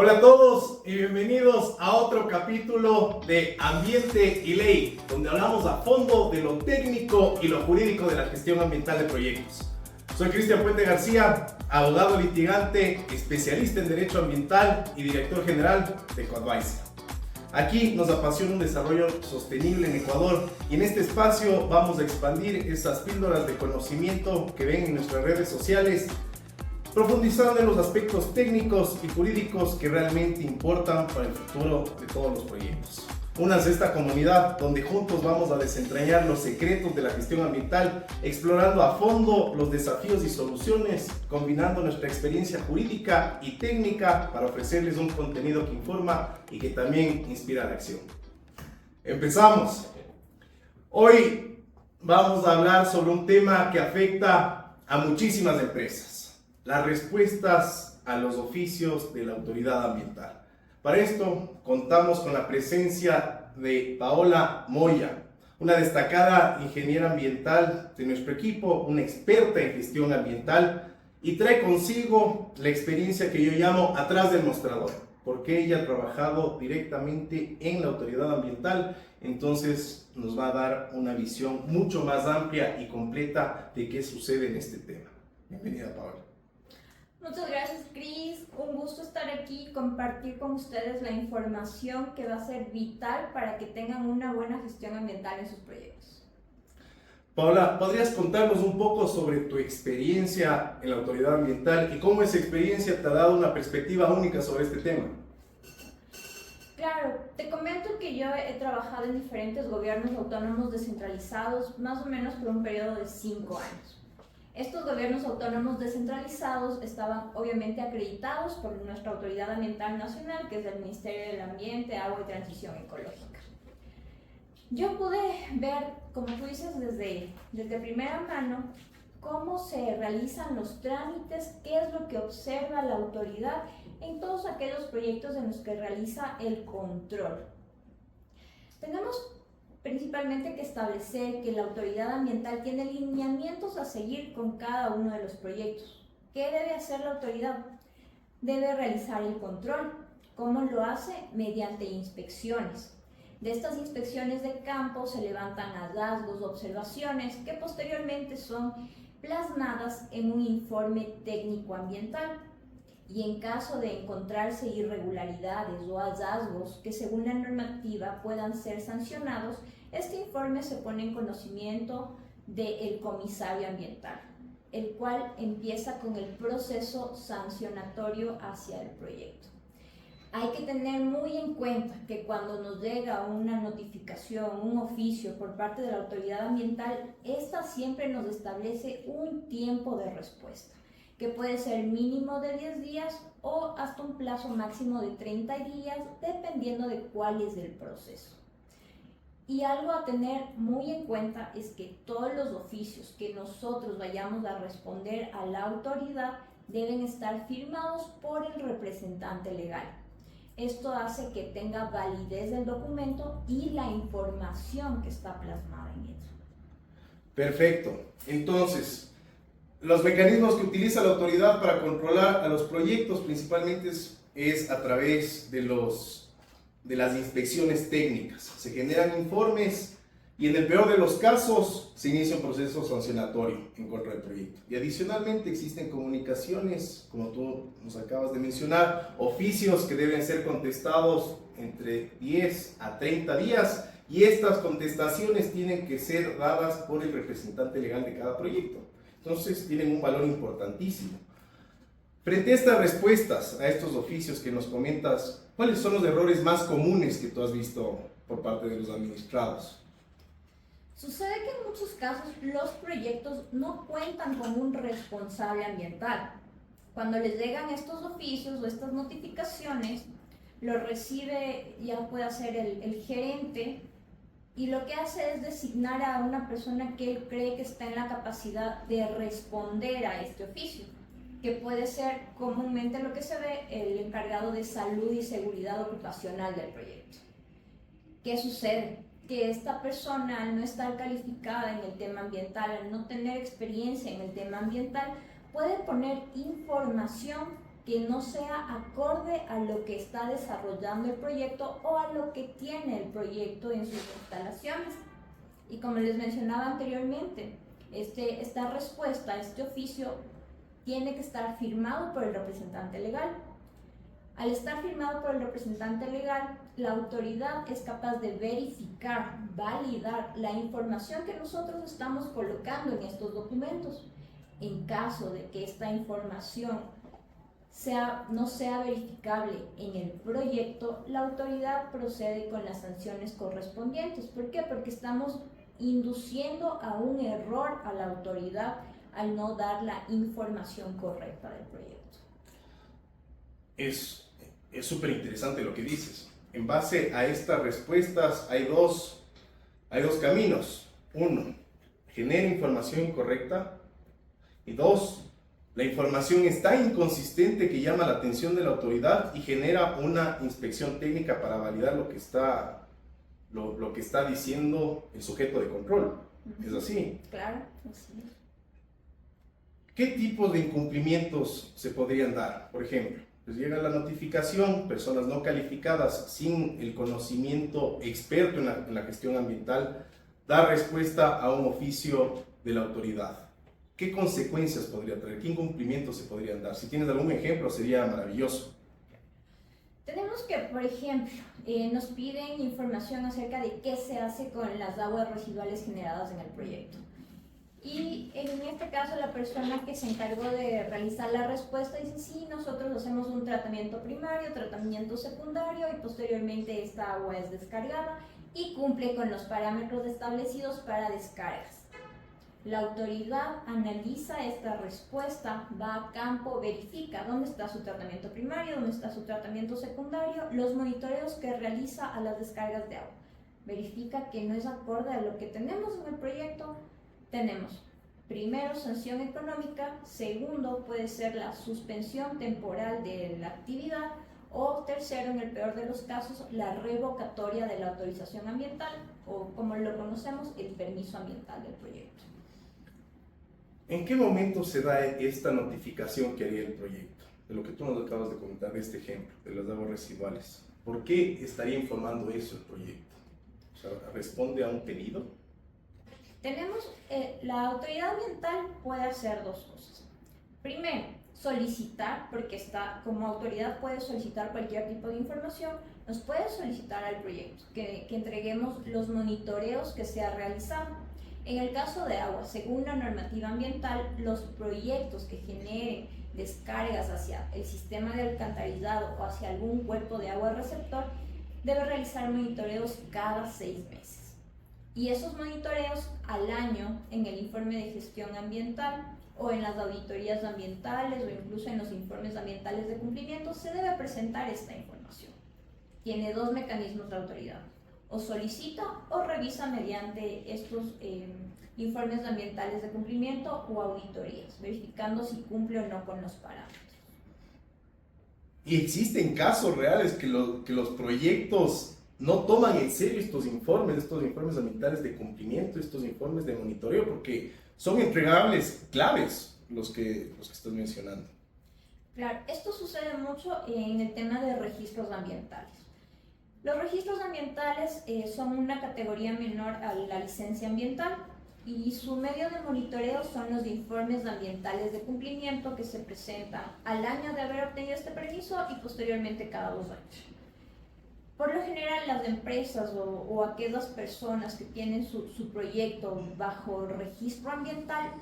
Hola a todos y bienvenidos a otro capítulo de Ambiente y Ley, donde hablamos a fondo de lo técnico y lo jurídico de la gestión ambiental de proyectos. Soy Cristian Puente García, abogado litigante, especialista en Derecho Ambiental y director general de Ecoadvice. Aquí nos apasiona un desarrollo sostenible en Ecuador y en este espacio vamos a expandir esas píldoras de conocimiento que ven en nuestras redes sociales, profundizando en los aspectos técnicos y jurídicos que realmente importan para el futuro de todos los proyectos. Únanse a esta comunidad donde juntos vamos a desentrañar los secretos de la gestión ambiental, explorando a fondo los desafíos y soluciones, combinando nuestra experiencia jurídica y técnica para ofrecerles un contenido que informa y que también inspira la acción. Empezamos. Hoy vamos a hablar sobre un tema que afecta a muchísimas empresas: las respuestas a los oficios de la autoridad ambiental. Para esto contamos con la presencia de Paola Moya, una destacada ingeniera ambiental de nuestro equipo, una experta en gestión ambiental, y trae consigo la experiencia que yo llamo atrás del mostrador, porque ella ha trabajado directamente en la autoridad ambiental, entonces nos va a dar una visión mucho más amplia y completa de qué sucede en este tema. Bienvenida, Paola. Muchas gracias, Cris. Un gusto estar aquí y compartir con ustedes la información que va a ser vital para que tengan una buena gestión ambiental en sus proyectos. Paola, ¿podrías contarnos un poco sobre tu experiencia en la autoridad ambiental y cómo esa experiencia te ha dado una perspectiva única sobre este tema? Claro, te comento que yo he trabajado en diferentes gobiernos autónomos descentralizados, más o menos por un periodo de 5 años. Estos gobiernos autónomos descentralizados estaban obviamente acreditados por nuestra Autoridad Ambiental Nacional, que es el Ministerio del Ambiente, Agua y Transición Ecológica. Yo pude ver, como tú dices, desde primera mano, cómo se realizan los trámites, qué es lo que observa la autoridad en todos aquellos proyectos en los que realiza el control. Tenemos principalmente que establecer que la autoridad ambiental tiene lineamientos a seguir con cada uno de los proyectos. ¿Qué debe hacer la autoridad? Debe realizar el control. ¿Cómo lo hace? Mediante inspecciones. De estas inspecciones de campo se levantan hallazgos, observaciones que posteriormente son plasmadas en un informe técnico ambiental. Y en caso de encontrarse irregularidades o hallazgos que según la normativa puedan ser sancionados, este informe se pone en conocimiento del comisario ambiental, el cual empieza con el proceso sancionatorio hacia el proyecto. Hay que tener muy en cuenta que cuando nos llega una notificación, un oficio por parte de la autoridad ambiental, esta siempre nos establece un tiempo de respuesta, que puede ser mínimo de 10 días o hasta un plazo máximo de 30 días, dependiendo de cuál es el proceso. Y algo a tener muy en cuenta es que todos los oficios que nosotros vayamos a responder a la autoridad deben estar firmados por el representante legal. Esto hace que tenga validez el documento y la información que está plasmada en él. Perfecto. Entonces, los mecanismos que utiliza la autoridad para controlar a los proyectos principalmente es a través de las inspecciones técnicas. Se generan informes y en el peor de los casos se inicia un proceso sancionatorio en contra del proyecto. Y adicionalmente existen comunicaciones, como tú nos acabas de mencionar, oficios que deben ser contestados entre 10 a 30 días y estas contestaciones tienen que ser dadas por el representante legal de cada proyecto. Entonces tienen un valor importantísimo. Frente a estas respuestas, a estos oficios que nos comentas, ¿cuáles son los errores más comunes que tú has visto por parte de los administrados? Sucede que en muchos casos los proyectos no cuentan con un responsable ambiental. Cuando les llegan estos oficios o estas notificaciones, lo recibe, ya puede ser el gerente, y lo que hace es designar a una persona que él cree que está en la capacidad de responder a este oficio, que puede ser comúnmente lo que se ve el encargado de salud y seguridad ocupacional del proyecto. ¿Qué sucede? Que esta persona, al no estar calificada en el tema ambiental, al no tener experiencia en el tema ambiental, puede poner información que no sea acorde a lo que está desarrollando el proyecto o a lo que tiene el proyecto en sus instalaciones. Y como les mencionaba anteriormente, esta respuesta, este oficio, tiene que estar firmado por el representante legal. Al estar firmado por el representante legal, la autoridad es capaz de verificar, validar la información que nosotros estamos colocando en estos documentos. En caso de que esta información no sea verificable en el proyecto, la autoridad procede con las sanciones correspondientes. ¿Por qué? Porque estamos induciendo a un error a la autoridad al no dar la información correcta del proyecto. Es súper interesante lo que dices. En base a estas respuestas hay dos caminos. Uno, genera información incorrecta. Y dos, la información es tan inconsistente que llama la atención de la autoridad y genera una inspección técnica para validar lo que está diciendo el sujeto de control. ¿Es así? Claro, así es. ¿Qué tipos de incumplimientos se podrían dar? Por ejemplo, pues llega la notificación, personas no calificadas sin el conocimiento experto en la gestión ambiental, da respuesta a un oficio de la autoridad. ¿Qué consecuencias podría traer? ¿Qué incumplimientos se podrían dar? Si tienes algún ejemplo, sería maravilloso. Tenemos que, por ejemplo, nos piden información acerca de qué se hace con las aguas residuales generadas en el proyecto. Y en este caso la persona que se encargó de realizar la respuesta dice: sí, nosotros hacemos un tratamiento primario, tratamiento secundario y posteriormente esta agua es descargada y cumple con los parámetros establecidos para descargas. La autoridad analiza esta respuesta, va a campo, verifica dónde está su tratamiento primario, dónde está su tratamiento secundario, los monitoreos que realiza a las descargas de agua. Verifica que no es acorde a lo que tenemos en el proyecto. Tenemos, primero, sanción económica. Segundo, puede ser la suspensión temporal de la actividad. O tercero, en el peor de los casos, la revocatoria de la autorización ambiental, o como lo conocemos, el permiso ambiental del proyecto. ¿En qué momento se da esta notificación que haría el proyecto? De lo que tú nos acabas de comentar, de este ejemplo, de las aguas residuales. ¿Por qué estaría informando eso el proyecto? O sea, ¿responde a un pedido? Tenemos, la autoridad ambiental puede hacer dos cosas. Primero, solicitar, porque como autoridad puede solicitar cualquier tipo de información, nos puede solicitar al proyecto que entreguemos los monitoreos que se ha realizado. En el caso de agua, según la normativa ambiental, los proyectos que generen descargas hacia el sistema de alcantarillado o hacia algún cuerpo de agua receptor deben realizar monitoreos cada 6 meses. Y esos monitoreos al año, en el informe de gestión ambiental o en las auditorías ambientales o incluso en los informes ambientales de cumplimiento, se debe presentar esta información. Tiene dos mecanismos de autoridad: o solicita o revisa mediante estos informes ambientales de cumplimiento o auditorías, verificando si cumple o no con los parámetros. ¿Y existen casos reales que los proyectos no toman en serio estos informes ambientales de cumplimiento, estos informes de monitoreo? Porque son entregables claves los que estás mencionando. Claro, esto sucede mucho en el tema de registros ambientales. Los registros ambientales son una categoría menor a la licencia ambiental y su medio de monitoreo son los informes ambientales de cumplimiento que se presentan al año de haber obtenido este permiso y posteriormente cada 2 años. Por lo general, las empresas o aquellas personas que tienen su proyecto bajo registro ambiental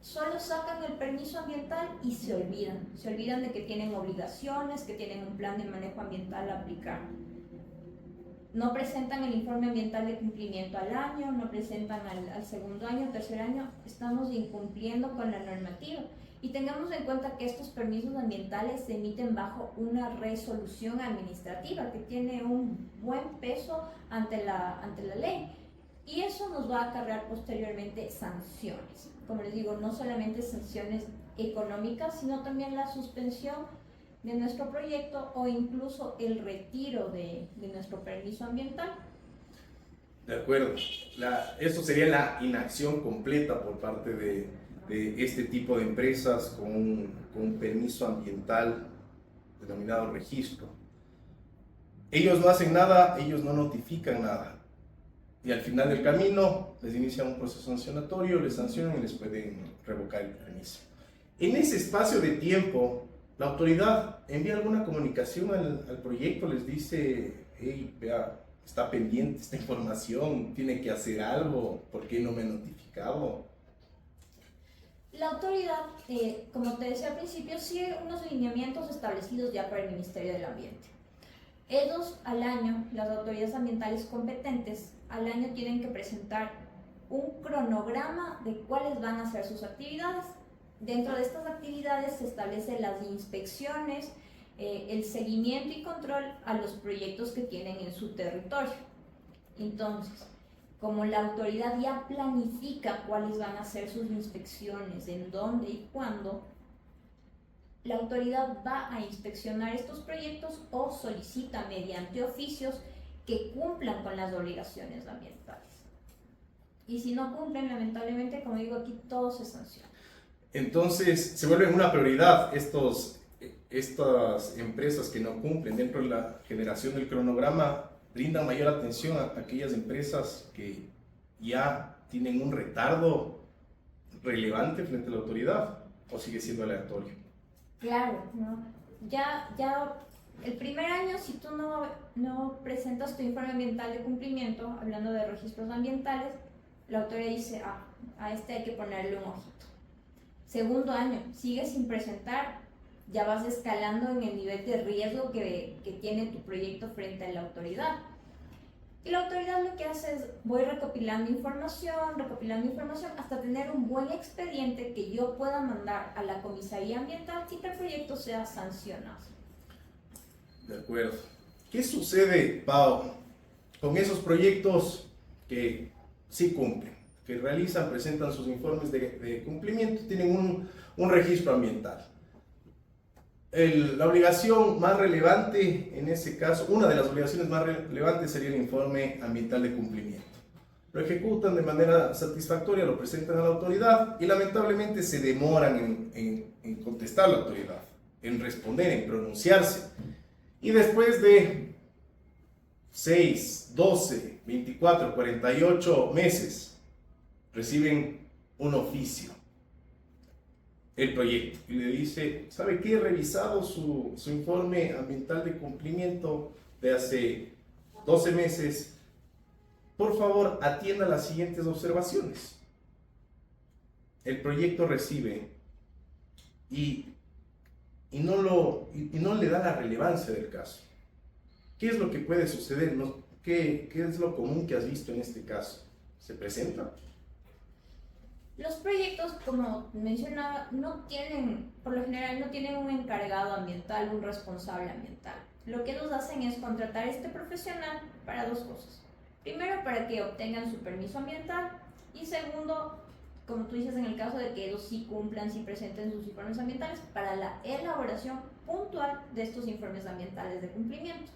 solo sacan el permiso ambiental y se olvidan de que tienen obligaciones, que tienen un plan de manejo ambiental a aplicar. No presentan el informe ambiental de cumplimiento al año, no presentan al segundo año, tercer año. Estamos incumpliendo con la normativa. Y tengamos en cuenta que estos permisos ambientales se emiten bajo una resolución administrativa que tiene un buen peso ante la ley. Y eso nos va a acarrear posteriormente sanciones. Como les digo, no solamente sanciones económicas, sino también la suspensión de nuestro proyecto o incluso el retiro de nuestro permiso ambiental. De acuerdo. Esto sería la inacción completa por parte de este tipo de empresas con un permiso ambiental denominado registro. Ellos no hacen nada, ellos no notifican nada. Y al final del camino les inician un proceso sancionatorio, les sancionan y les pueden revocar el permiso. En ese espacio de tiempo, la autoridad envía alguna comunicación al proyecto, les dice, hey, vea, está pendiente esta información, tiene que hacer algo, ¿por qué no me ha notificado? La autoridad, como te decía al principio, sigue unos lineamientos establecidos ya por el Ministerio del Ambiente. Ellos al año, las autoridades ambientales competentes, al año tienen que presentar un cronograma de cuáles van a ser sus actividades. Dentro de estas actividades se establecen las inspecciones, el seguimiento y control a los proyectos que tienen en su territorio. Entonces, como la autoridad ya planifica cuáles van a ser sus inspecciones, en dónde y cuándo, la autoridad va a inspeccionar estos proyectos o solicita mediante oficios que cumplan con las obligaciones ambientales. Y si no cumplen, lamentablemente, como digo aquí, todo se sanciona. Entonces, se vuelven una prioridad estas empresas que no cumplen dentro de la generación del cronograma, brindan mayor atención a aquellas empresas que ya tienen un retardo relevante frente a la autoridad, o sigue siendo aleatorio. Claro, ¿no? Ya el primer año, si tú no presentas tu informe ambiental de cumplimiento, hablando de registros ambientales, la autoridad dice, a este hay que ponerle un ojito. Segundo año, sigues sin presentar, ya vas escalando en el nivel de riesgo que tiene tu proyecto frente a la autoridad. Y la autoridad lo que hace es, voy recopilando información, hasta tener un buen expediente que yo pueda mandar a la comisaría ambiental y que el proyecto sea sancionado. De acuerdo. ¿Qué sucede, Pau, con esos proyectos que sí cumplen, que realizan, presentan sus informes de cumplimiento, tienen un registro ambiental? La obligación más relevante en ese caso, una de las obligaciones más relevantes sería el informe ambiental de cumplimiento. Lo ejecutan de manera satisfactoria, lo presentan a la autoridad y lamentablemente se demoran en contestar a la autoridad, en responder, en pronunciarse. Y después de 6, 12, 24, 48 meses, reciben un oficio, el proyecto, y le dice, ¿sabe qué? He revisado su informe ambiental de cumplimiento de hace 12 meses. Por favor, atienda las siguientes observaciones. El proyecto recibe y no le da la relevancia del caso. ¿Qué es lo que puede suceder? ¿Qué es lo común que has visto en este caso? ¿Se presenta? Los proyectos, como mencionaba, por lo general no tienen un encargado ambiental, un responsable ambiental. Lo que ellos hacen es contratar a este profesional para dos cosas. Primero, para que obtengan su permiso ambiental, y segundo, como tú dices, en el caso de que ellos sí cumplan, sí presenten sus informes ambientales, para la elaboración puntual de estos informes ambientales de cumplimiento.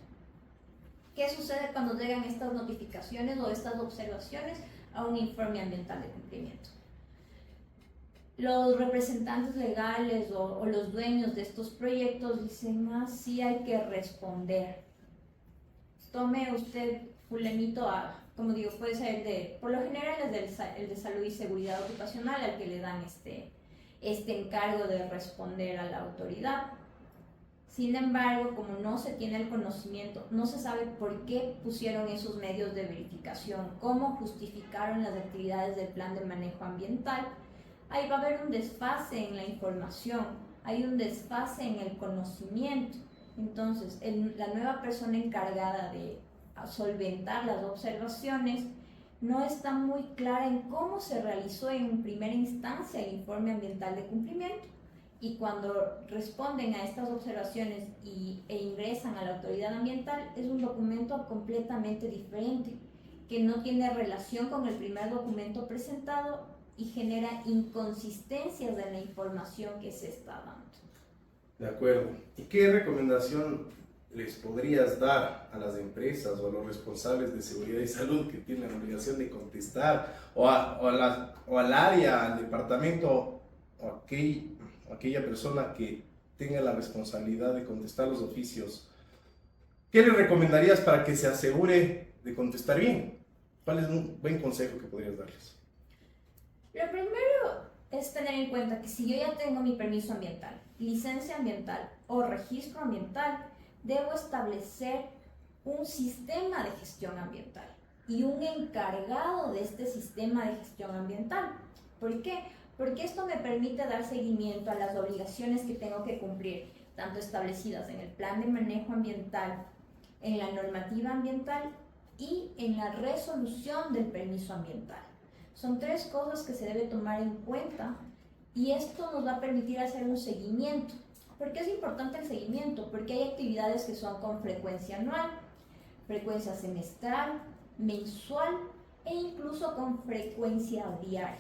¿Qué sucede cuando llegan estas notificaciones o estas observaciones a un informe ambiental de cumplimiento? Los representantes legales o los dueños de estos proyectos dicen, sí hay que responder. Tome usted, fulanito, como digo, puede ser por lo general es el de salud y seguridad ocupacional al que le dan este encargo de responder a la autoridad. Sin embargo, como no se tiene el conocimiento, no se sabe por qué pusieron esos medios de verificación, cómo justificaron las actividades del plan de manejo ambiental, ahí va a haber un desfase en la información, hay un desfase en el conocimiento. Entonces, la nueva persona encargada de solventar las observaciones no está muy clara en cómo se realizó en primera instancia el informe ambiental de cumplimiento, y cuando responden a estas observaciones e ingresan a la autoridad ambiental, es un documento completamente diferente, que no tiene relación con el primer documento presentado y genera inconsistencias en la información que se está dando. De acuerdo. ¿Y qué recomendación les podrías dar a las empresas o a los responsables de seguridad y salud que tienen la obligación de contestar, o al área, al departamento, o aquella persona que tenga la responsabilidad de contestar los oficios, ¿qué le recomendarías para que se asegure de contestar bien? ¿Cuál es un buen consejo que podrías darles? Lo primero es tener en cuenta que si yo ya tengo mi permiso ambiental, licencia ambiental o registro ambiental, debo establecer un sistema de gestión ambiental y un encargado de este sistema de gestión ambiental. ¿Por qué? Porque esto me permite dar seguimiento a las obligaciones que tengo que cumplir, tanto establecidas en el plan de manejo ambiental, en la normativa ambiental y en la resolución del permiso ambiental. Son tres cosas que se debe tomar en cuenta y esto nos va a permitir hacer un seguimiento. ¿Por qué es importante el seguimiento? Porque hay actividades que son con frecuencia anual, frecuencia semestral, mensual e incluso con frecuencia diaria.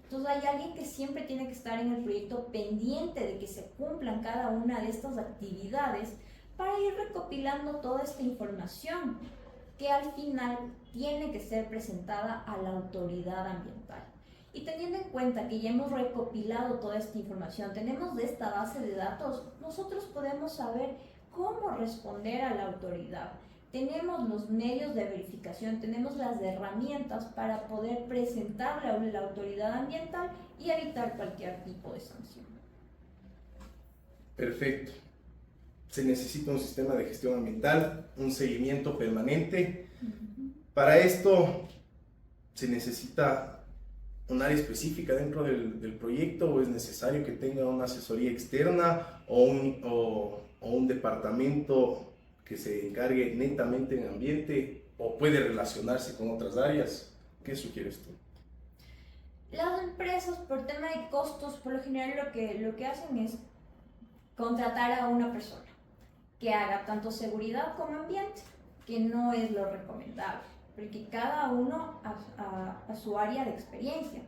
Entonces hay alguien que siempre tiene que estar en el proyecto pendiente de que se cumplan cada una de estas actividades para ir recopilando toda esta información que al final tiene que ser presentada a la autoridad ambiental. Y teniendo en cuenta que ya hemos recopilado toda esta información, tenemos de esta base de datos, nosotros podemos saber cómo responder a la autoridad. Tenemos los medios de verificación, tenemos las herramientas para poder presentarle a la autoridad ambiental y evitar cualquier tipo de sanción. Perfecto. Se necesita un sistema de gestión ambiental, un seguimiento permanente. Para esto se necesita un área específica dentro del proyecto, o es necesario que tenga una asesoría externa o un departamento que se encargue netamente en ambiente, o puede relacionarse con otras áreas. ¿Qué sugieres tú? Las empresas, por tema de costos, por lo general lo que hacen es contratar a una persona que haga tanto seguridad como ambiente, que no es lo recomendable, porque cada uno a su área de experiencia.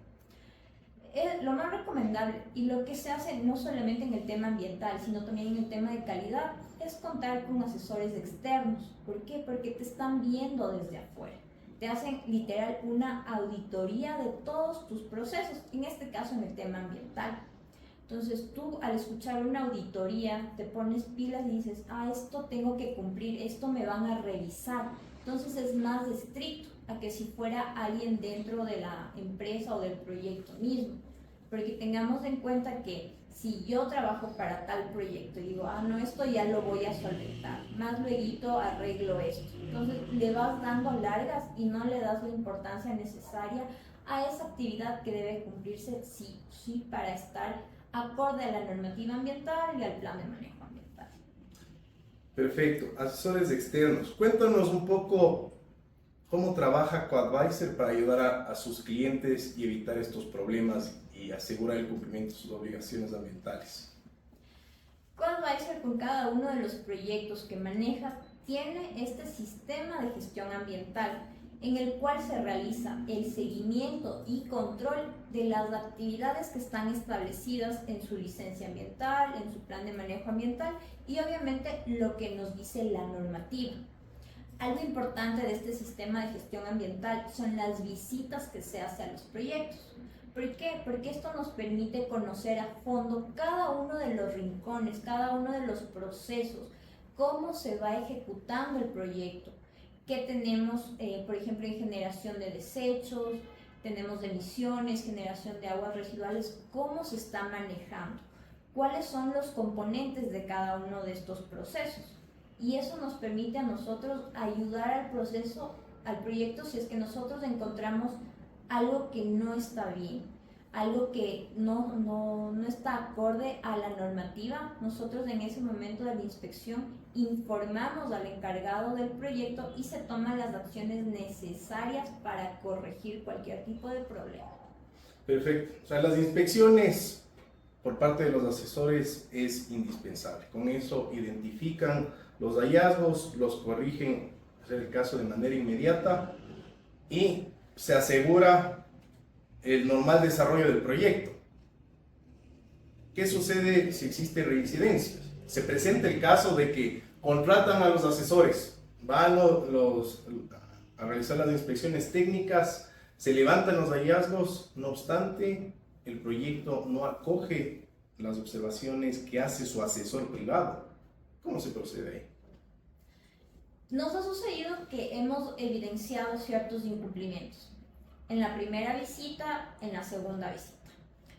Es lo más recomendable y lo que se hace no solamente en el tema ambiental, sino también en el tema de calidad, es contar con asesores externos. ¿Por qué? Porque te están viendo desde afuera. Te hacen literal una auditoría de todos tus procesos, en este caso en el tema ambiental. Entonces tú al escuchar una auditoría te pones pilas y dices, esto tengo que cumplir, esto me van a revisar. Entonces es más estricto a que si fuera alguien dentro de la empresa o del proyecto mismo. Porque tengamos en cuenta que si yo trabajo para tal proyecto y digo, no, esto ya lo voy a solventar, más luego arreglo esto. Entonces le vas dando largas y no le das la importancia necesaria a esa actividad que debe cumplirse sí o sí para estar acorde a la normativa ambiental y al plan de manejo ambiental. Perfecto. Asesores externos. Cuéntanos un poco cómo trabaja Coadvisor para ayudar a sus clientes y evitar estos problemas y asegurar el cumplimiento de sus obligaciones ambientales. Coadvisor, con cada uno de los proyectos que maneja, tiene este sistema de gestión ambiental en el cual se realiza el seguimiento y control de las actividades que están establecidas en su licencia ambiental, en su plan de manejo ambiental y obviamente lo que nos dice la normativa. Algo importante de este sistema de gestión ambiental son las visitas que se hace a los proyectos. ¿Por qué? Porque esto nos permite conocer a fondo cada uno de los rincones, cada uno de los procesos, cómo se va ejecutando el proyecto. Que tenemos, por ejemplo, en generación de desechos, tenemos de emisiones, generación de aguas residuales, cómo se está manejando, cuáles son los componentes de cada uno de estos procesos. Y eso nos permite a nosotros ayudar al proceso, al proyecto, si es que nosotros encontramos algo que no está bien, algo que no está acorde a la normativa. Nosotros en ese momento de la inspección informamos al encargado del proyecto y se toman las acciones necesarias para corregir cualquier tipo de problema. Perfecto. O sea, las inspecciones por parte de los asesores es indispensable. Con eso identifican los hallazgos, los corrigen, es el caso, de manera inmediata y se asegura el normal desarrollo del proyecto. ¿Qué sucede si existe reincidencias? Se presenta el caso de que contratan a los asesores, van a realizar las inspecciones técnicas, se levantan los hallazgos, no obstante, el proyecto no acoge las observaciones que hace su asesor privado. ¿Cómo se procede ahí? Nos ha sucedido que hemos evidenciado ciertos incumplimientos. En la primera visita, en la segunda visita.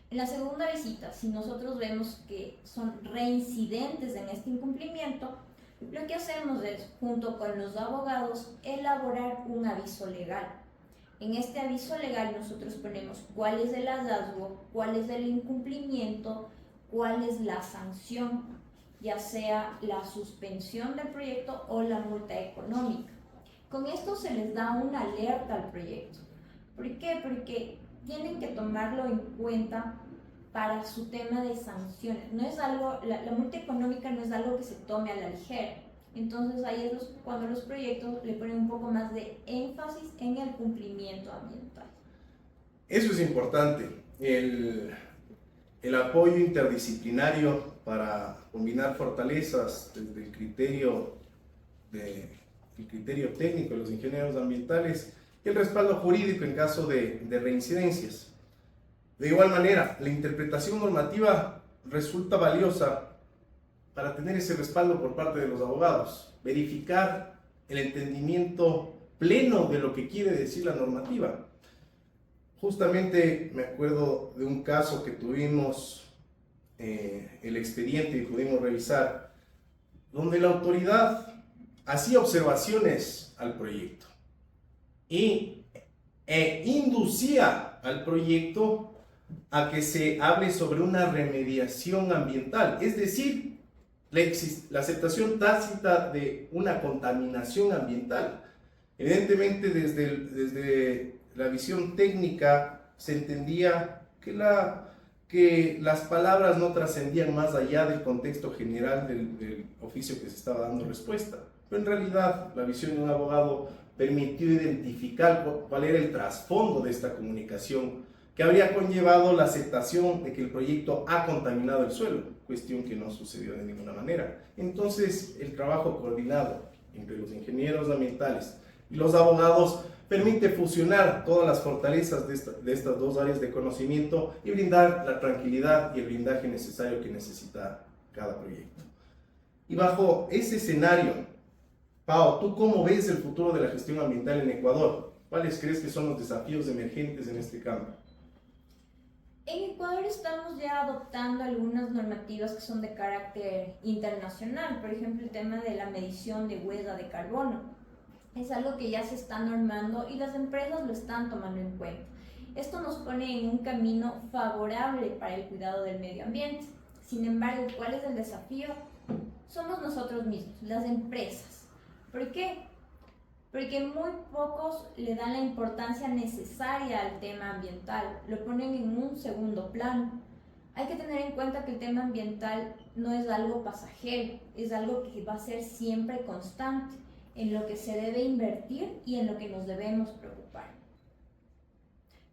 En la segunda visita, si nosotros vemos que son reincidentes en este incumplimiento, lo que hacemos es, junto con los abogados, elaborar un aviso legal. En este aviso legal nosotros ponemos cuál es el hallazgo, cuál es el incumplimiento, cuál es la sanción, ya sea la suspensión del proyecto o la multa económica. Con esto se les da una alerta al proyecto. ¿Por qué? Porque tienen que tomarlo en cuenta para su tema de sanciones. No es algo, la multa económica no es algo que se tome a la ligera. Entonces ahí es cuando los proyectos le ponen un poco más de énfasis en el cumplimiento ambiental. Eso es importante, el apoyo interdisciplinario para combinar fortalezas desde el criterio técnico de los ingenieros ambientales y el respaldo jurídico en caso de reincidencias. De igual manera, la interpretación normativa resulta valiosa para tener ese respaldo por parte de los abogados, verificar el entendimiento pleno de lo que quiere decir la normativa. Justamente me acuerdo de un caso que tuvimos, el expediente y pudimos revisar, donde la autoridad hacía observaciones al proyecto e inducía al proyecto a que se hable sobre una remediación ambiental, es decir, la aceptación tácita de una contaminación ambiental. Evidentemente, desde la visión técnica se entendía que las palabras no trascendían más allá del contexto general del oficio que se estaba dando respuesta. Pero en realidad, la visión de un abogado permitió identificar cuál era el trasfondo de esta comunicación que habría conllevado la aceptación de que el proyecto ha contaminado el suelo, cuestión que no sucedió de ninguna manera. Entonces, el trabajo coordinado entre los ingenieros ambientales y los abogados permite fusionar todas las fortalezas de estas dos áreas de conocimiento y brindar la tranquilidad y el blindaje necesario que necesita cada proyecto. Y bajo ese escenario, Pau, ¿tú cómo ves el futuro de la gestión ambiental en Ecuador? ¿Cuáles crees que son los desafíos emergentes en este campo? En Ecuador estamos ya adoptando algunas normativas que son de carácter internacional, por ejemplo el tema de la medición de huella de carbono. Es algo que ya se está normando y las empresas lo están tomando en cuenta. Esto nos pone en un camino favorable para el cuidado del medio ambiente. Sin embargo, ¿cuál es el desafío? Somos nosotros mismos, las empresas. ¿Por qué? Porque muy pocos le dan la importancia necesaria al tema ambiental, lo ponen en un segundo plano. Hay que tener en cuenta que el tema ambiental no es algo pasajero, es algo que va a ser siempre constante, en lo que se debe invertir y en lo que nos debemos preocupar.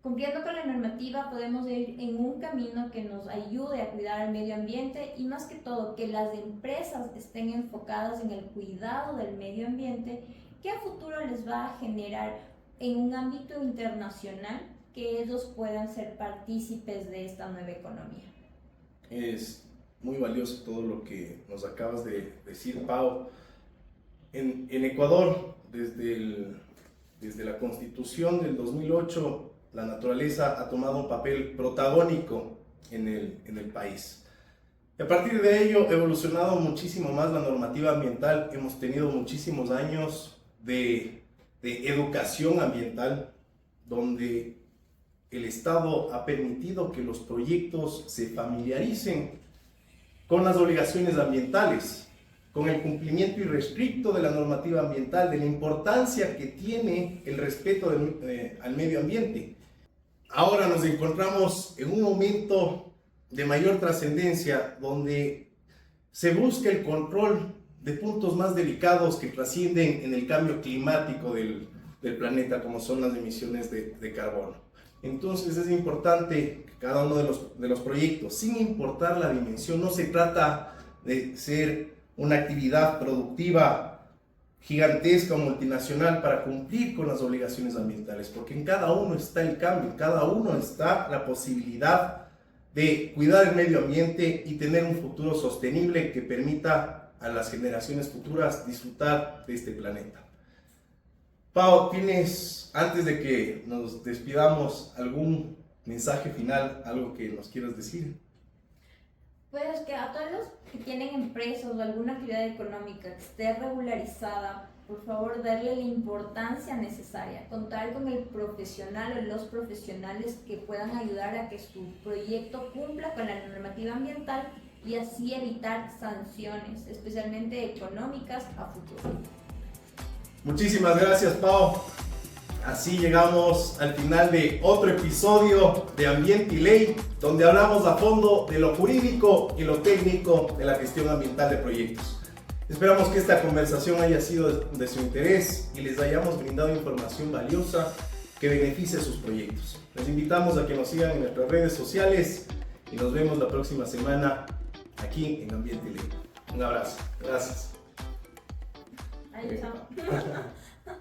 Cumpliendo con la normativa podemos ir en un camino que nos ayude a cuidar al medio ambiente y más que todo que las empresas estén enfocadas en el cuidado del medio ambiente que a futuro les va a generar en un ámbito internacional que ellos puedan ser partícipes de esta nueva economía. Es muy valioso todo lo que nos acabas de decir, Pau. En Ecuador, desde la Constitución del 2008, la naturaleza ha tomado un papel protagónico en el país. Y a partir de ello, ha evolucionado muchísimo más la normativa ambiental. Hemos tenido muchísimos años de educación ambiental, donde el Estado ha permitido que los proyectos se familiaricen con las obligaciones ambientales, con el cumplimiento irrestricto de la normativa ambiental, de la importancia que tiene el respeto al medio ambiente. Ahora nos encontramos en un momento de mayor trascendencia, donde se busca el control de puntos más delicados que trascienden en el cambio climático del planeta, como son las emisiones de carbono. Entonces es importante que cada uno de los proyectos, sin importar la dimensión, no se trata de ser una actividad productiva gigantesca o multinacional para cumplir con las obligaciones ambientales, porque en cada uno está el cambio, en cada uno está la posibilidad de cuidar el medio ambiente y tener un futuro sostenible que permita a las generaciones futuras disfrutar de este planeta. Pau, ¿tienes, antes de que nos despidamos, algún mensaje final, algo que nos quieras decir? Pues que a todos los que tienen empresas o alguna actividad económica que esté regularizada, por favor darle la importancia necesaria, contar con el profesional o los profesionales que puedan ayudar a que su proyecto cumpla con la normativa ambiental y así evitar sanciones, especialmente económicas, a futuro. Muchísimas gracias, Pau. Así llegamos al final de otro episodio de Ambiente y Ley, donde hablamos a fondo de lo jurídico y lo técnico de la gestión ambiental de proyectos. Esperamos que esta conversación haya sido de su interés y les hayamos brindado información valiosa que beneficie sus proyectos. Les invitamos a que nos sigan en nuestras redes sociales y nos vemos la próxima semana aquí en Ambiente y Ley. Un abrazo. Gracias. Ahí, chao.